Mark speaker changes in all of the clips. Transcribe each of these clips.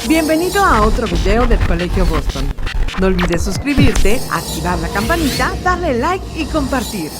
Speaker 1: Bienvenido a otro video del Colegio Boston. No olvides suscribirte, activar la campanita, darle like y compartir.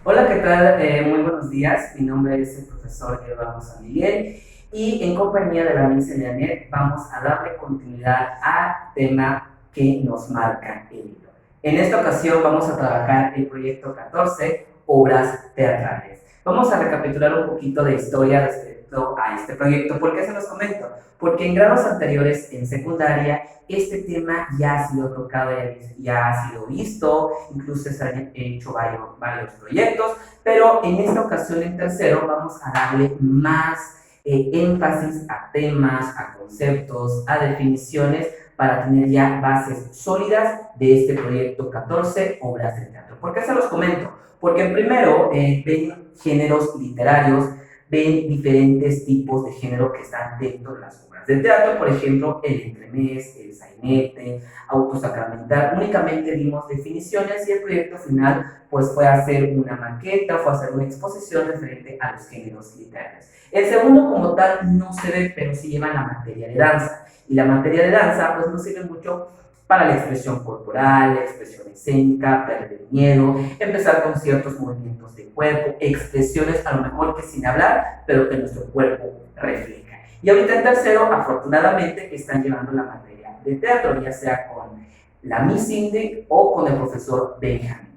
Speaker 2: Hola, ¿qué tal? Muy buenos días. Mi nombre es el profesor Eduardo San Miguel y en compañía de la Miss Elianet vamos a darle continuidad al tema que nos marca el libro. En esta ocasión vamos a trabajar el proyecto 14, obras teatrales. Vamos a recapitular un poquito de historia respecto a este proyecto. ¿Por qué se los comento? Porque en grados anteriores, en secundaria, este tema ya ha sido tocado, ya ha sido visto, incluso se han hecho varios proyectos, pero en esta ocasión, en tercero, vamos a darle más énfasis a temas, a conceptos, a definiciones, para tener ya bases sólidas de este proyecto 14, obras de teatro. ¿Por qué se los comento? Porque primero ven géneros literarios, ven diferentes tipos de género que están dentro de las obras de teatro, por ejemplo, el entremés, el sainete, autosacramental. Únicamente dimos definiciones y el proyecto final pues fue hacer una maqueta, fue hacer una exposición referente a los géneros literarios. El segundo como tal no se ve, pero sí lleva la materia de danza. Y la materia de danza pues nos sirve mucho para la expresión corporal, la expresión escénica, perder miedo, empezar con ciertos movimientos de cuerpo, expresiones a lo mejor que sin hablar, pero que nuestro cuerpo refleja. Y ahorita en tercero, afortunadamente, están llevando la materia de teatro, ya sea con la Miss Cindy o con el profesor Benjamin.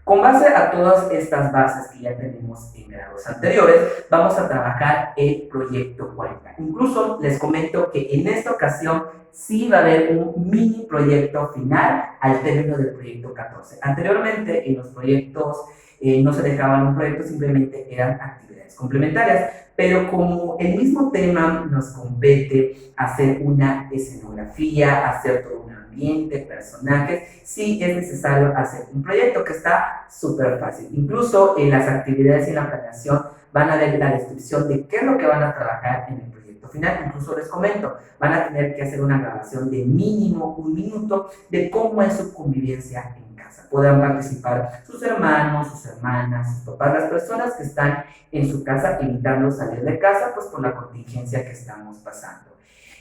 Speaker 2: Con base a todas estas bases que ya tenemos en grados anteriores, vamos a trabajar el proyecto 40. Incluso les comento que en esta ocasión sí va a haber un mini proyecto final al término del proyecto 14. Anteriormente, en los proyectos no se dejaban un proyecto, simplemente eran actividades complementarias, pero como el mismo tema nos compete hacer una escenografía, hacer todo un ambiente, personajes, sí es necesario hacer un proyecto que está súper fácil. Incluso en las actividades y en la planeación van a ver la descripción de qué es lo que van a trabajar en el proyecto final. Incluso les comento, van a tener que hacer una grabación de mínimo 1 minuto de cómo es su convivencia en casa. Podrán participar sus hermanos, sus hermanas, sus papás, las personas que están en su casa, evitando salir de casa pues por la contingencia que estamos pasando.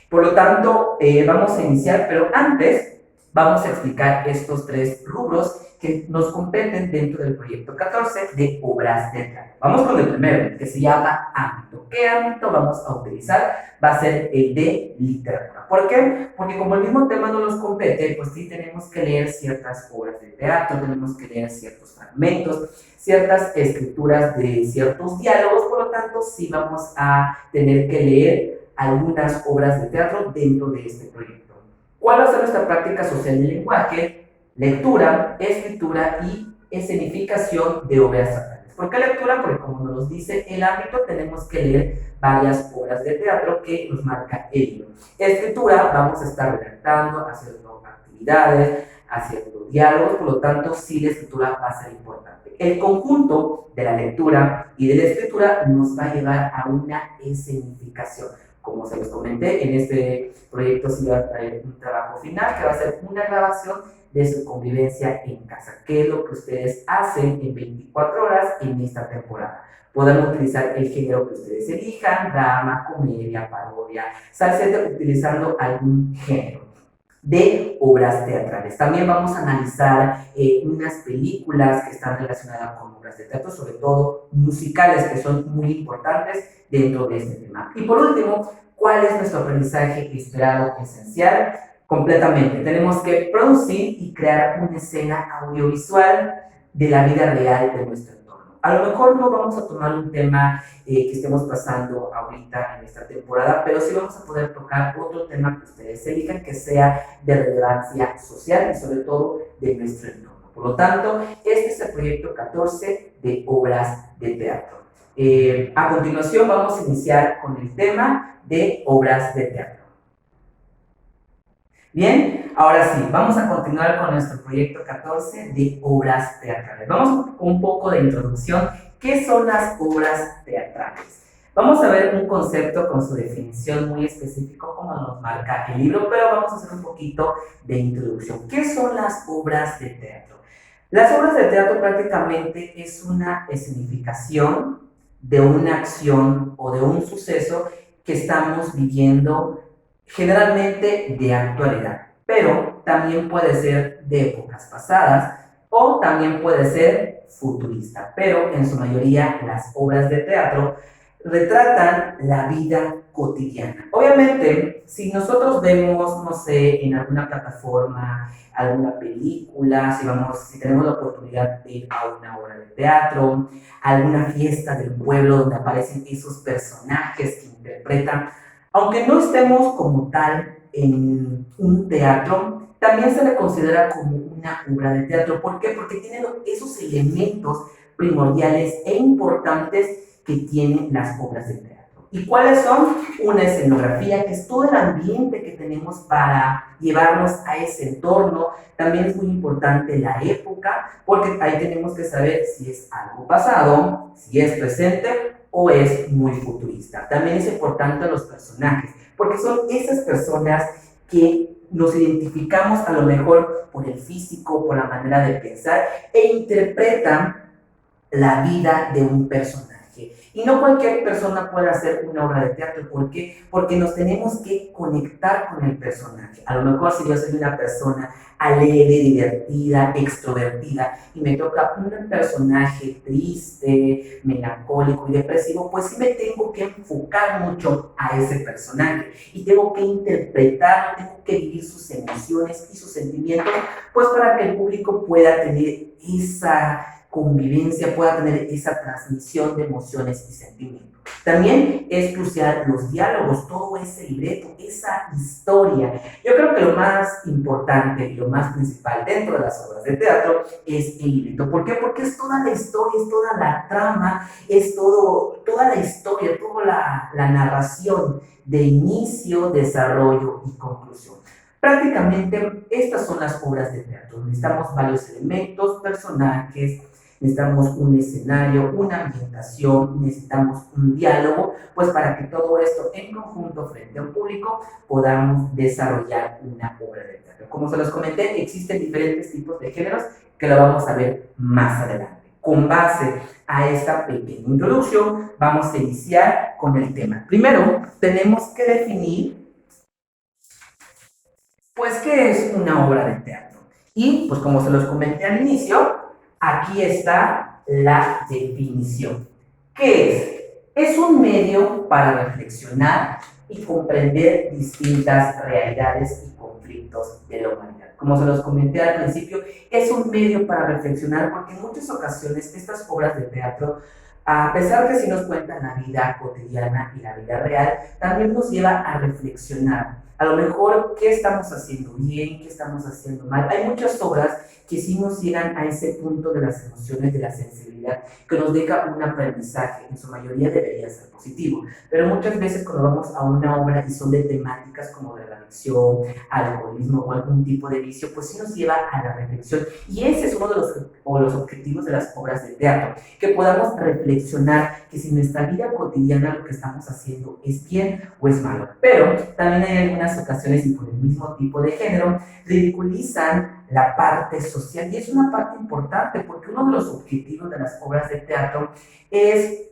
Speaker 2: Por lo tanto, vamos a iniciar, pero antes vamos a explicar estos 3 rubros que nos competen dentro del proyecto 14 de obras de teatro. Vamos con el primero, que se llama ámbito. ¿Qué ámbito vamos a utilizar? Va a ser el de literatura. ¿Por qué? Porque como el mismo tema no nos compete, pues sí tenemos que leer ciertas obras de teatro, tenemos que leer ciertos fragmentos, ciertas escrituras de ciertos diálogos, por lo tanto sí vamos a tener que leer algunas obras de teatro dentro de este proyecto. ¿Cuál va a ser nuestra práctica social del lenguaje? Lectura, escritura y escenificación de obras teatrales. ¿Por qué lectura? Porque como nos dice el ámbito, tenemos que leer varias obras de teatro que nos marca el libro. Escritura, vamos a estar redactando, haciendo actividades, haciendo diálogos, por lo tanto, sí la escritura va a ser importante. El conjunto de la lectura y de la escritura nos va a llevar a una escenificación. Como se los comenté, en este proyecto se va a traer un trabajo final que va a ser una grabación de su convivencia en casa. ¿Qué es lo que ustedes hacen en 24 horas en esta temporada? Podrán utilizar el género que ustedes elijan, drama, comedia, parodia, salsete, utilizando algún género de obras teatrales. También vamos a analizar unas películas que están relacionadas con obras de teatro, sobre todo musicales, que son muy importantes dentro de este tema. Y por último, ¿cuál es nuestro aprendizaje esperado esencial? Completamente. Tenemos que producir y crear una escena audiovisual de la vida real de nuestro entorno. A lo mejor no vamos a tomar un tema que estemos pasando ahorita en esta temporada, pero sí vamos a poder tocar otro tema que ustedes elijan que sea de relevancia social y sobre todo de nuestro entorno. Por lo tanto, este es el proyecto 14 de obras de teatro. A continuación vamos a iniciar con el tema de obras de teatro. Bien, ahora sí, vamos a continuar con nuestro proyecto 14 de obras teatrales. Vamos con un poco de introducción. ¿Qué son las obras teatrales? Vamos a ver un concepto con su definición muy específico como nos marca el libro, pero vamos a hacer un poquito de introducción. ¿Qué son las obras de teatro? Las obras de teatro prácticamente es una escenificación de una acción o de un suceso que estamos viviendo generalmente de actualidad, pero también puede ser de épocas pasadas o también puede ser futurista, pero en su mayoría las obras de teatro retratan la vida cotidiana. Obviamente, si nosotros vemos, no sé, en alguna plataforma, alguna película, si tenemos la oportunidad de ir a una obra de teatro, a alguna fiesta del pueblo donde aparecen esos personajes que interpretan, aunque no estemos como tal en un teatro, también se le considera como una obra de teatro. ¿Por qué? Porque tiene esos elementos primordiales e importantes que tienen las obras de teatro. ¿Y cuáles son? Una escenografía, que es todo el ambiente que tenemos para llevarnos a ese entorno. También es muy importante la época, porque ahí tenemos que saber si es algo pasado, si es presente o es muy futurista. También es importante los personajes, porque son esas personas que nos identificamos a lo mejor por el físico, por la manera de pensar e interpretan la vida de un personaje. Y no cualquier persona puede hacer una obra de teatro. ¿Por qué? Porque nos tenemos que conectar con el personaje. A lo mejor si yo soy una persona alegre, divertida, extrovertida, y me toca un personaje triste, melancólico y depresivo, pues sí me tengo que enfocar mucho a ese personaje y tengo que interpretar, tengo que vivir sus emociones y sus sentimientos, pues para que el público pueda tener esa convivencia, pueda tener esa transmisión de emociones y sentimientos. También es crucial los diálogos, todo ese libreto, esa historia. Yo creo que lo más importante y lo más principal dentro de las obras de teatro es el libreto. ¿Por qué? Porque es toda la historia, es toda la trama, es toda la historia, toda la narración de inicio, desarrollo y conclusión. Prácticamente estas son las obras de teatro. Necesitamos varios elementos, personajes, necesitamos un escenario, una ambientación, necesitamos un diálogo, pues para que todo esto en conjunto frente a un público podamos desarrollar una obra de teatro. Como se los comenté, existen diferentes tipos de géneros que lo vamos a ver más adelante. Con base a esta pequeña introducción, vamos a iniciar con el tema. Primero, tenemos que definir, pues, ¿qué es una obra de teatro? Y, pues, como se los comenté al inicio, aquí está la definición. ¿Qué es? Es un medio para reflexionar y comprender distintas realidades y conflictos de la humanidad. Como se los comenté al principio, es un medio para reflexionar porque en muchas ocasiones estas obras de teatro, a pesar que sí nos cuentan la vida cotidiana y la vida real, también nos lleva a reflexionar. A lo mejor, ¿qué estamos haciendo bien? ¿Qué estamos haciendo mal? Hay muchas obras que sí nos llegan a ese punto de las emociones, de la sensibilidad, que nos deja un aprendizaje. En su mayoría debería ser positivo, pero muchas veces cuando vamos a una obra y son de temáticas como de la adicción, alcoholismo o algún tipo de vicio, pues sí nos lleva a la reflexión. Y ese es uno de los objetivos de las obras de teatro, que podamos reflexionar que si nuestra vida cotidiana lo que estamos haciendo es bien o es malo. Pero también hay algunas ocasiones, y por el mismo tipo de género, ridiculizan la parte social, y es una parte importante porque uno de los objetivos de las obras de teatro es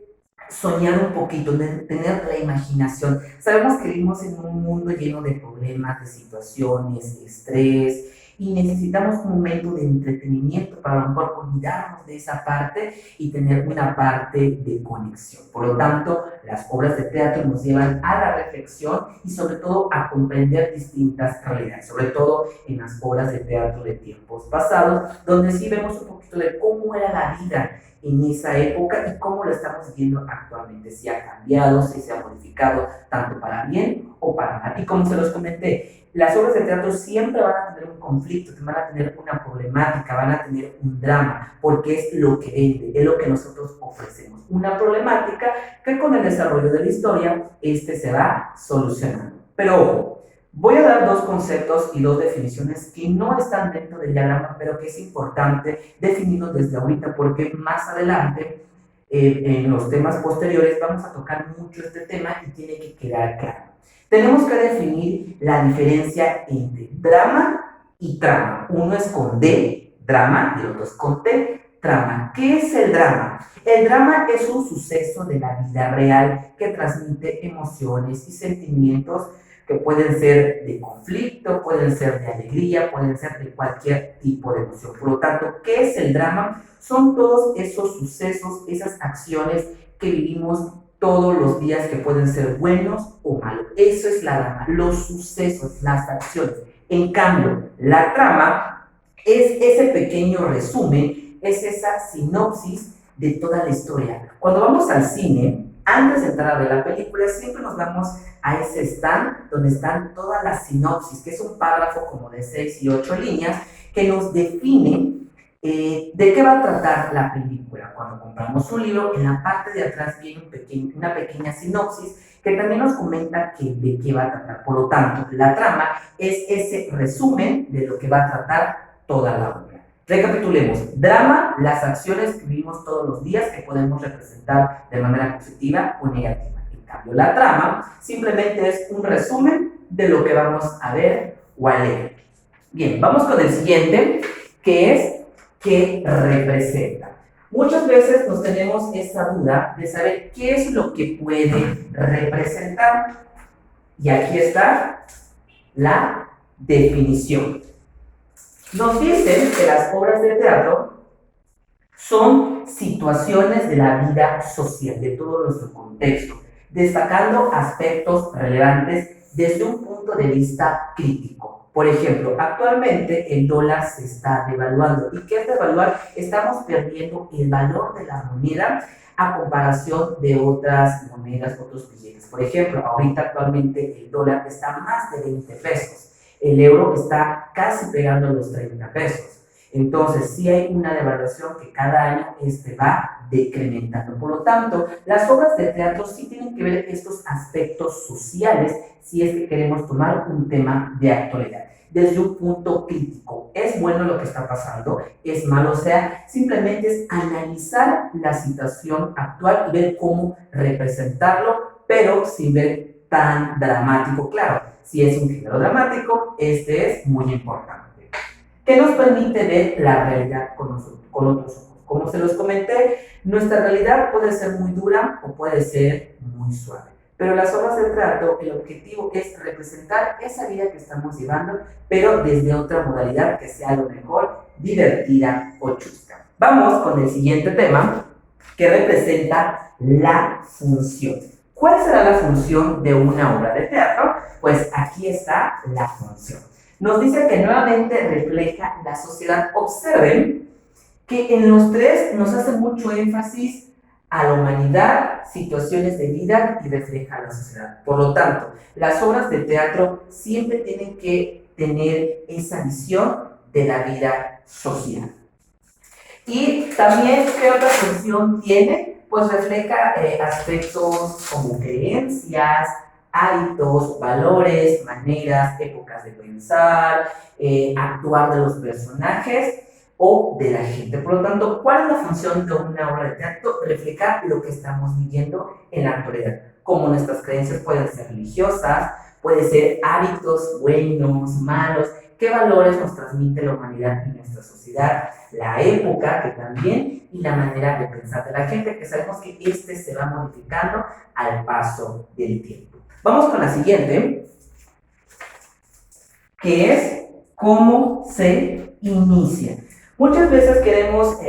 Speaker 2: soñar un poquito, tener la imaginación. Sabemos que vivimos en un mundo lleno de problemas, de situaciones, de estrés, y necesitamos un momento de entretenimiento para a lo mejor olvidarnos de esa parte y tener una parte de conexión. Por lo tanto, las obras de teatro nos llevan a la reflexión y sobre todo a comprender distintas realidades, sobre todo en las obras de teatro de tiempos pasados, donde sí vemos un poquito de cómo era la vida en esa época y cómo lo estamos viendo actualmente, si ha cambiado, si se ha modificado, tanto para bien o para mal. Y como se los comenté, las obras de teatro siempre van a tener un conflicto, van a tener una problemática, van a tener un drama, porque es lo que vende, es lo que nosotros ofrecemos. Una problemática que con el desarrollo de la historia, se va solucionando. Pero ojo, voy a dar dos conceptos y dos definiciones que no están dentro del diagrama, pero que es importante definirlos desde ahorita, porque más adelante, en los temas posteriores, vamos a tocar mucho este tema y tiene que quedar claro. Tenemos que definir la diferencia entre drama y trama. Uno es con D, drama, y el otro es con T, trama. ¿Qué es el drama? El drama es un suceso de la vida real que transmite emociones y sentimientos que pueden ser de conflicto, pueden ser de alegría, pueden ser de cualquier tipo de emoción. Por lo tanto, ¿qué es el drama? Son todos esos sucesos, esas acciones que vivimos todos los días que pueden ser buenos o malos. Eso es la drama, los sucesos, las acciones. En cambio, la trama es ese pequeño resumen, es esa sinopsis de toda la historia. Cuando vamos al cine, antes de entrar a ver la película, siempre nos vamos a ese stand donde están todas las sinopsis, que es un párrafo como de 6 y 8 líneas que nos define de qué va a tratar la película. Cuando compramos un libro, en la parte de atrás viene una pequeña sinopsis que también nos comenta de qué va a tratar. Por lo tanto, la trama es ese resumen de lo que va a tratar toda la obra. Recapitulemos. Drama, las acciones que vivimos todos los días que podemos representar de manera positiva o negativa. En cambio, la trama simplemente es un resumen de lo que vamos a ver o a leer. Bien, vamos con el siguiente, que es ¿qué representa? Muchas veces nos tenemos esa duda de saber qué es lo que puede representar. Y aquí está la definición. Nos dicen que las obras de teatro son situaciones de la vida social, de todo nuestro contexto, destacando aspectos relevantes desde un punto de vista crítico. Por ejemplo, actualmente el dólar se está devaluando. ¿Y qué es devaluar? Estamos perdiendo el valor de la moneda a comparación de otras monedas, otros billetes. Por ejemplo, ahorita actualmente el dólar está más de 20 pesos. El euro está casi pegando los 30 pesos. Entonces, sí hay una devaluación que cada año va decrementando. Por lo tanto, las obras de teatro sí tienen que ver estos aspectos sociales si es que queremos tomar un tema de actualidad. Desde un punto crítico, ¿es bueno lo que está pasando? ¿Es malo? O sea, simplemente es analizar la situación actual y ver cómo representarlo, pero sin ver tan dramático. Claro, si es un género dramático, este es muy importante. ¿Qué nos permite ver la realidad con otros ojos? Como se los comenté, nuestra realidad puede ser muy dura o puede ser muy suave. Pero las obras de teatro, el objetivo es representar esa vida que estamos llevando, pero desde otra modalidad que sea a lo mejor divertida o chusca. Vamos con el siguiente tema, que representa la función. ¿Cuál será la función de una obra de teatro? Pues aquí está la función. Nos dice que nuevamente refleja la sociedad. Observen que en los tres nos hace mucho énfasis a la humanidad, situaciones de vida y refleja a la sociedad. Por lo tanto, las obras de teatro siempre tienen que tener esa visión de la vida social. Y también, ¿qué otra función tiene? Pues refleja aspectos como creencias, hábitos, valores, maneras, épocas de pensar, actuar de los personajes o de la gente. Por lo tanto, ¿cuál es la función de una obra de teatro? Reflejar lo que estamos viviendo en la actualidad. Como nuestras creencias pueden ser religiosas, pueden ser hábitos buenos, malos, qué valores nos transmite la humanidad y nuestra sociedad, la época que también y la manera de pensar de la gente, que sabemos que se va modificando al paso del tiempo. Vamos con la siguiente, que es cómo se inicia. Muchas veces queremos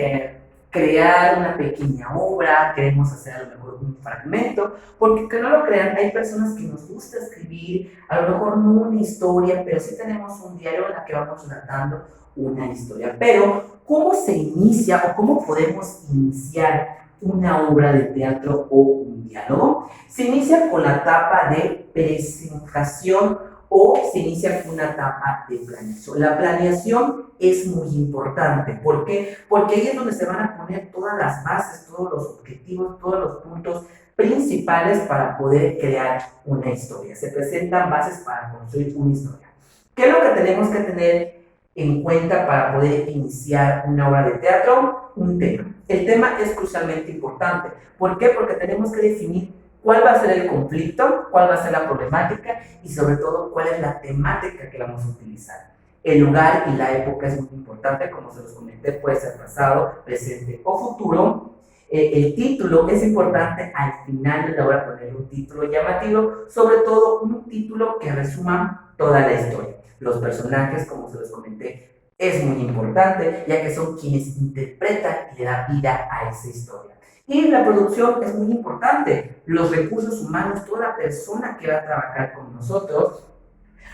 Speaker 2: crear una pequeña obra, queremos hacer a lo mejor un fragmento, porque que no lo crean, hay personas que nos gusta escribir, a lo mejor no una historia, pero sí tenemos un diario en el que vamos relatando una historia. Pero, ¿cómo se inicia o cómo podemos iniciar una obra de teatro o un diálogo? Se inicia con la etapa de presentación o se inicia con una etapa de planeación. La planeación es muy importante. ¿Por qué? Porque ahí es donde se van a poner todas las bases, todos los objetivos, todos los puntos principales para poder crear una historia. Se presentan bases para construir una historia. ¿Qué es lo que tenemos que tener en cuenta para poder iniciar una obra de teatro? Un tema. El tema es crucialmente importante. ¿Por qué? Porque tenemos que definir cuál va a ser el conflicto, cuál va a ser la problemática y sobre todo cuál es la temática que vamos a utilizar. El lugar y la época es muy importante, como se los comenté, puede ser pasado, presente o futuro. El título es importante al final de la obra poner un título llamativo, sobre todo un título que resuma toda la historia. Los personajes, como se los comenté, es muy importante, ya que son quienes interpretan y le dan vida a esa historia. Y la producción es muy importante, los recursos humanos, toda persona que va a trabajar con nosotros,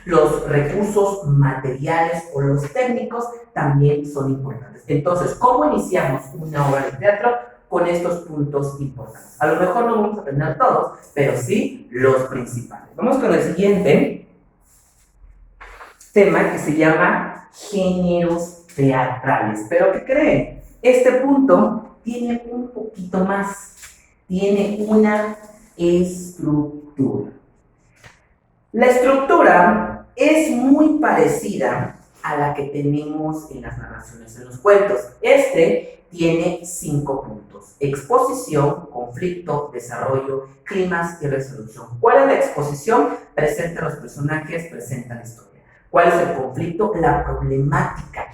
Speaker 2: los recursos materiales o los técnicos también son importantes. Entonces, ¿cómo iniciamos una obra de teatro? Con estos puntos importantes. A lo mejor no vamos a aprender todos, pero sí los principales. Vamos con el siguiente tema que se llama géneros teatrales. ¿Pero qué creen? Este punto tiene un poquito más, tiene una estructura. La estructura es muy parecida a la que tenemos en las narraciones en los cuentos. Tiene 5 puntos: exposición, conflicto, desarrollo, clímax y resolución. ¿Cuál es la exposición? Presenta a los personajes, presenta la historia. ¿Cuál es el conflicto? La problemática.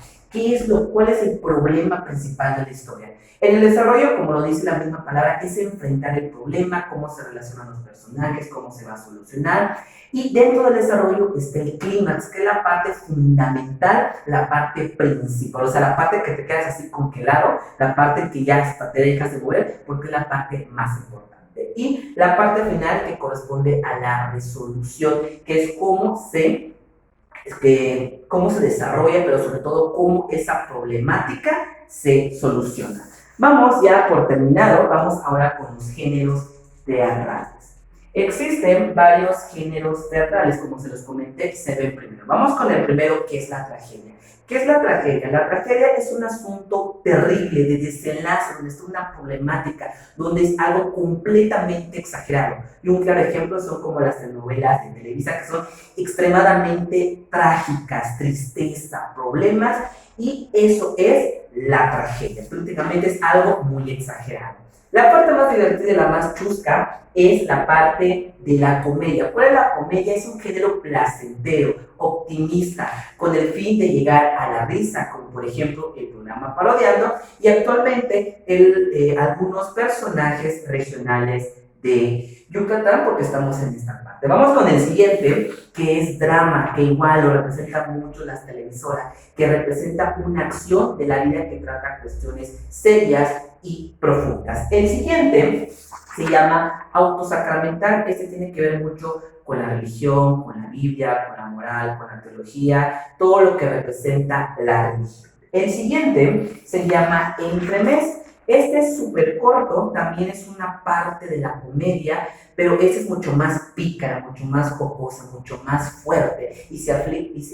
Speaker 2: ¿Cuál es el problema principal de la historia? En el desarrollo, como lo dice la misma palabra, es enfrentar el problema, cómo se relacionan los personajes, cómo se va a solucionar. Y dentro del desarrollo está el clímax, que es la parte fundamental, la parte principal, o sea, la parte que te quedas así congelado, la parte que ya hasta te dejas de mover, porque es la parte más importante. Y la parte final que corresponde a la resolución, que es cómo se desarrolla, pero sobre todo cómo esa problemática se soluciona. Vamos ya por terminado, vamos ahora con los géneros teatrales. Existen varios géneros teatrales, como se los comenté, se ven primero. Vamos con el primero, que es la tragedia. ¿Qué es la tragedia? La tragedia es un asunto terrible, de desenlace, donde está una problemática, donde es algo completamente exagerado. Y un claro ejemplo son como las telenovelas de Televisa, que son extremadamente trágicas, tristeza, problemas, y eso es la tragedia. Prácticamente es algo muy exagerado. La parte más divertida y la más chusca es la parte de la comedia. ¿Cuál es la comedia? Es un género placentero, optimista, con el fin de llegar a la risa, como por ejemplo el programa Parodiando, y actualmente algunos personajes regionales de Yucatán, porque estamos en esta parte. Vamos con el siguiente, que es drama, que igual lo representan mucho las televisoras, que representa una acción de la vida que trata cuestiones serias y profundas. El siguiente se llama autosacramental. Tiene que ver mucho con la religión, con la Biblia, con la moral, con la teología, todo lo que representa la religión. El siguiente se llama entremés. Es súper corto, también es una parte de la comedia, pero es mucho más pícara, mucho más jocosa, mucho más fuerte, y se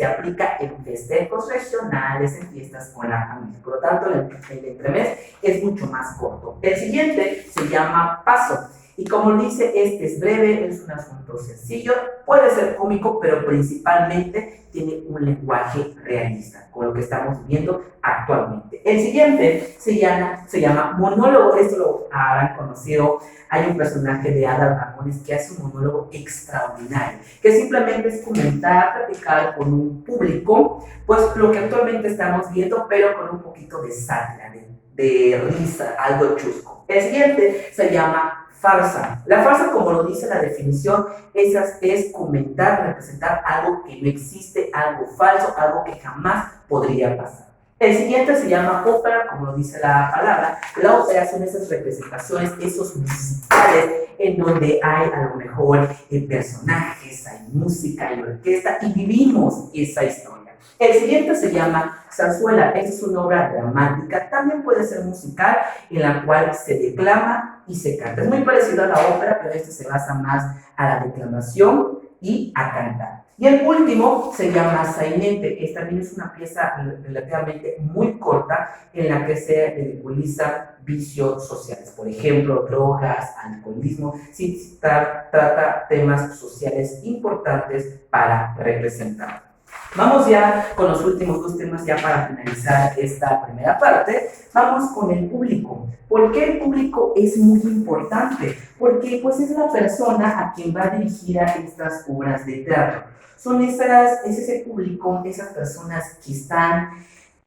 Speaker 2: aplica en festejos regionales, en fiestas con la familia. Por lo tanto, el entremés es mucho más corto. El siguiente se llama paso. Y como dice, es breve, es un asunto sencillo, puede ser cómico, pero principalmente tiene un lenguaje realista, con lo que estamos viviendo actualmente. El siguiente se llama monólogo. Esto lo habrán conocido. Hay un personaje de Adal Ramones que hace un monólogo extraordinario, que simplemente es comentar, platicar con un público, pues lo que actualmente estamos viendo, pero con un poquito de sátira, de risa, algo chusco. El siguiente se llama farsa. La farsa, como lo dice la definición, es comentar, representar algo que no existe, algo falso, algo que jamás podría pasar. El siguiente se llama ópera, como lo dice la palabra. La ópera son esas representaciones, esos musicales en donde hay a lo mejor personajes, hay música, hay orquesta y vivimos esa historia. El siguiente se llama zarzuela. Esta es una obra dramática, también puede ser musical, en la cual se declama y se canta. Es muy parecido a la ópera, pero se basa más a la declamación y a cantar. Y el último se llama sainete. Esta también es una pieza relativamente muy corta en la que se ridiculiza vicios sociales, por ejemplo, drogas, alcoholismo. Sí, trata temas sociales importantes para representar. Vamos ya con los últimos dos temas ya para finalizar esta primera parte. Vamos con el público. ¿Por qué el público es muy importante? Porque pues es la persona a quien va dirigida estas obras de teatro. Es ese público, esas personas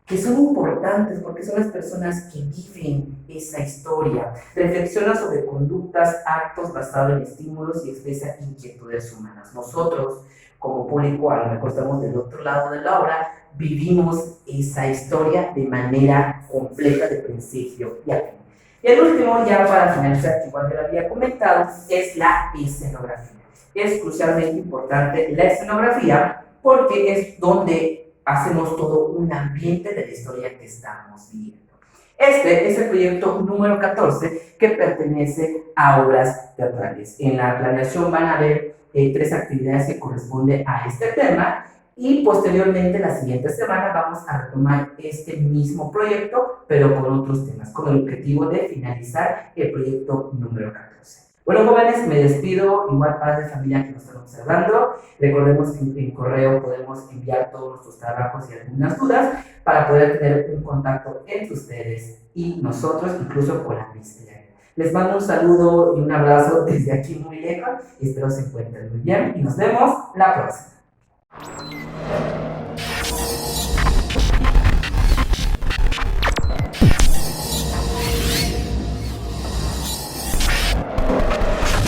Speaker 2: que son importantes porque son las personas que viven esa historia, reflexiona sobre conductas, actos basados en estímulos y expresa inquietudes humanas. Nosotros, como público, a lo mejor estamos del otro lado de la obra, vivimos esa historia de manera completa de principio y a fin. Y el último, ya para finalizar, igual que lo había comentado, es la escenografía. Es crucialmente importante la escenografía porque es donde hacemos todo un ambiente de la historia que estamos viviendo. Este es el proyecto número 14 que pertenece a obras teatrales. En la planeación van a haber 3 actividades que corresponden a este tema y posteriormente la siguiente semana vamos a retomar este mismo proyecto pero con otros temas, con el objetivo de finalizar el proyecto número 14. Bueno, jóvenes, me despido, igual padres de familia que nos están observando. Recordemos que en correo podemos enviar todos nuestros trabajos y algunas dudas para poder tener un contacto entre ustedes y nosotros, incluso con la Miss Janet. Les mando un saludo y un abrazo desde aquí muy lejos y espero se encuentren muy bien y nos vemos la próxima.